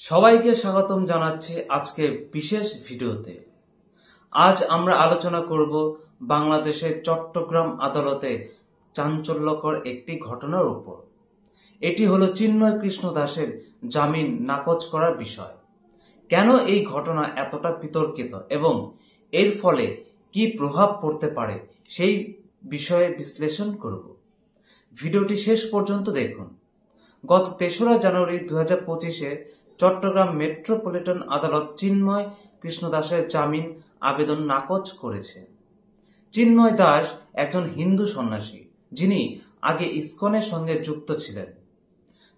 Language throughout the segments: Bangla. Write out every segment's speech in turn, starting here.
সবাইকে স্বাগতম জানাচ্ছি আজকে বিশেষ ভিডিওতে। আজ আমরা আলোচনা করব বাংলাদেশের চট্টগ্রাম আদালতে চাঞ্চল্যকর একটি ঘটনার উপর। এটি হলো চিন্ময় কৃষ্ণ দাসের জামিন নাকচ করার বিষয়। কেন এই ঘটনা এতটা বিতর্কিত এবং এর ফলে কি প্রভাব পড়তে পারে সেই বিষয়ে বিশ্লেষণ করব। ভিডিওটি শেষ পর্যন্ত দেখুন। গত ৩রা জানুয়ারি ২০২৫-এ চট্টগ্রাম মেট্রোপলিটন আদালত চিন্ময় কৃষ্ণ দাসের জামিন আবেদন নাকচ করেছে। চিন্ময় দাস একজন হিন্দু সন্ন্যাসী, যিনি আগে ইসকনের সঙ্গে যুক্ত ছিলেন।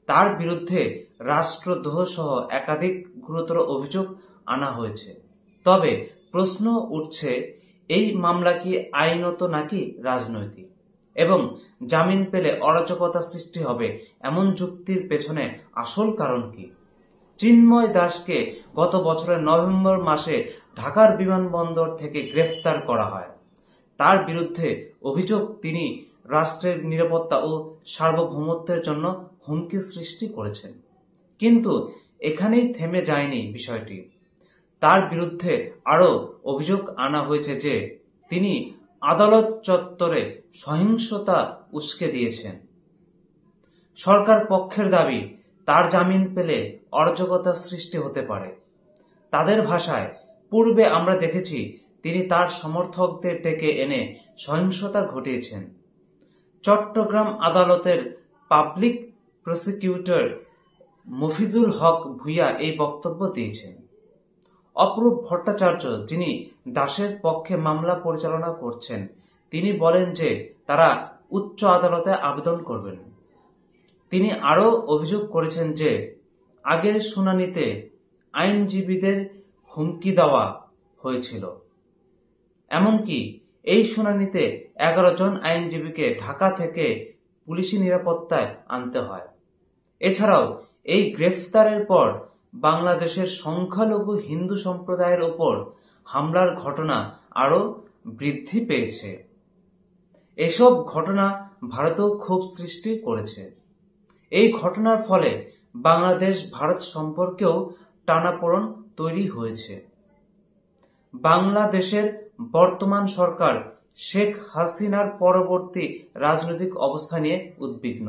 তার বিরুদ্ধে রাষ্ট্রদ্রোহ সহ একাধিক গুরুতর অভিযোগ আনা হয়েছে। তবে প্রশ্ন উঠছে, এই মামলা কি আইনত নাকি রাজনৈতিক, এবং জামিন পেলে অরাজকতা সৃষ্টি হবে এমন যুক্তির পেছনে আসল কারণ কি? চিন্ময় দাসকে গত বছরের নভেম্বর মাসে ঢাকার বিমানবন্দর থেকে গ্রেফতার করা হয়। তার বিরুদ্ধে অভিযোগ তিনি রাষ্ট্রের নিরাপত্তা ও সার্বভৌমত্বের জন্য হুমকি সৃষ্টি করেছেন। কিন্তু এখানেই থেমে যায়নি বিষয়টি। তার বিরুদ্ধে আরও অভিযোগ আনা হয়েছে যে তিনি আদালত চত্বরে সহিংসতা উস্কে দিয়েছেন। সরকার পক্ষের দাবি, তার জামিন পেলে অরাজকতা সৃষ্টি হতে পারে। তাদের ভাষায়, পূর্বে আমরা দেখেছি তিনি তার সমর্থকদের ডেকে এনে সহিংসতা ঘটিয়েছেন। চট্টগ্রাম আদালতের পাবলিক প্রসিকিউটর মফিজুল হক ভূঁইয়া এই বক্তব্য দিয়েছেন। অপরূপ ভট্টাচার্য, যিনি দাসের পক্ষে মামলা পরিচালনা করছেন, তিনি বলেন যে তারা উচ্চ আদালতে আবেদন করবেন। তিনি আরও অভিযোগ করেছেন যে আগের শুনানিতে আইনজীবীদের হুমকি দেওয়া হয়েছিল। এমনকি এই শুনানিতে ১১ জন আইনজীবীকে ঢাকা থেকে পুলিশি নিরাপত্তায় আনতে হয়। এছাড়াও এই গ্রেফতারের পর বাংলাদেশের সংখ্যালঘু হিন্দু সম্প্রদায়ের উপর হামলার ঘটনা আরও বৃদ্ধি পেয়েছে। এসব ঘটনা ভারতেও ক্ষোভ সৃষ্টি করেছে। এই ঘটনার ফলে বাংলাদেশ ভারত সম্পর্কেও টানাপোড়েন তৈরি হয়েছে। বাংলাদেশের বর্তমান সরকার শেখ হাসিনার পরবর্তী রাজনৈতিক অবস্থা নিয়ে উদ্বিগ্ন।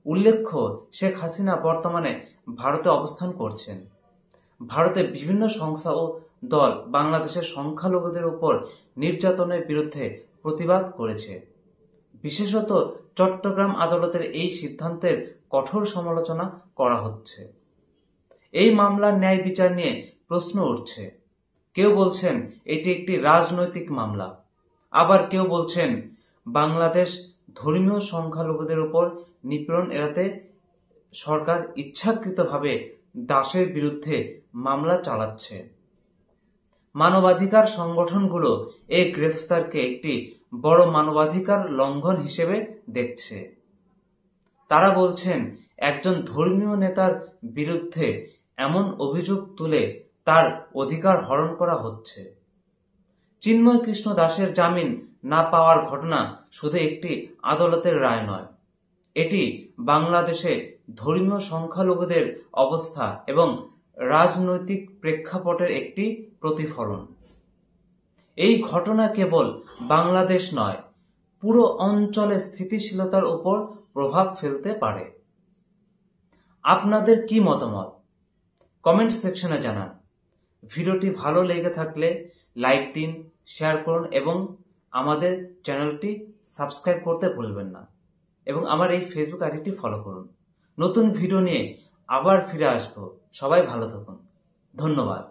উল্লেখ্য, শেখ হাসিনা বর্তমানে ভারতে অবস্থান করছেন। ভারতে বিভিন্ন সংস্থা ও দল বাংলাদেশের সংখ্যালঘুদের উপর নির্যাতনের বিরুদ্ধে প্রতিবাদ করেছে। বিশেষত চট্টগ্রাম আদালতের এই সিদ্ধান্তের কঠোর সমালোচনা করা হচ্ছে। এই মামলার ন্যায় বিচার নিয়ে প্রশ্ন উঠছে। কেউ বলছেন এটি একটি রাজনৈতিক মামলা, আবার কেউ বলছেন বাংলাদেশ ধর্মীয় সংখ্যালঘুদের উপর নিপীড়ন এড়াতে সরকার ইচ্ছাকৃতভাবে দাসের বিরুদ্ধে মামলা চালাচ্ছে। মানবাধিকার সংগঠনগুলো এই গ্রেফতারকে একটি বড় মানবাধিকার লঙ্ঘন হিসেবে দেখছে। তারা বলছেন, একজন ধর্মীয় নেতার বিরুদ্ধে এমন অভিযোগ তুলে তার অধিকার হরণ করা হচ্ছে। চিন্ময় কৃষ্ণ দাসের জামিন না পাওয়ার ঘটনা শুধু একটি আদালতের রায় নয়, এটি বাংলাদেশে ধর্মীয় সংখ্যালঘুদের অবস্থা এবং রাজনৈতিক প্রেক্ষাপটের একটি প্রতিফলন। এই ঘটনা কেবল বাংলাদেশ নয়, পুরো অঞ্চলে স্থিতিশীলতার উপর প্রভাব ফেলতে পারে। আপনাদের কি মতামত কমেন্ট সেকশনে জানান। ভিডিওটি ভালো লেগে থাকলে লাইক দিন, শেয়ার করুন এবং আমাদের চ্যানেলটি সাবস্ক্রাইব করতে ভুলবেন না, এবং আমার এই ফেসবুক আইডিটি ফলো করুন। নতুন ভিডিও নিয়ে আবার ফিরে আসবো। সবাই ভালো থাকুন। ধন্যবাদ।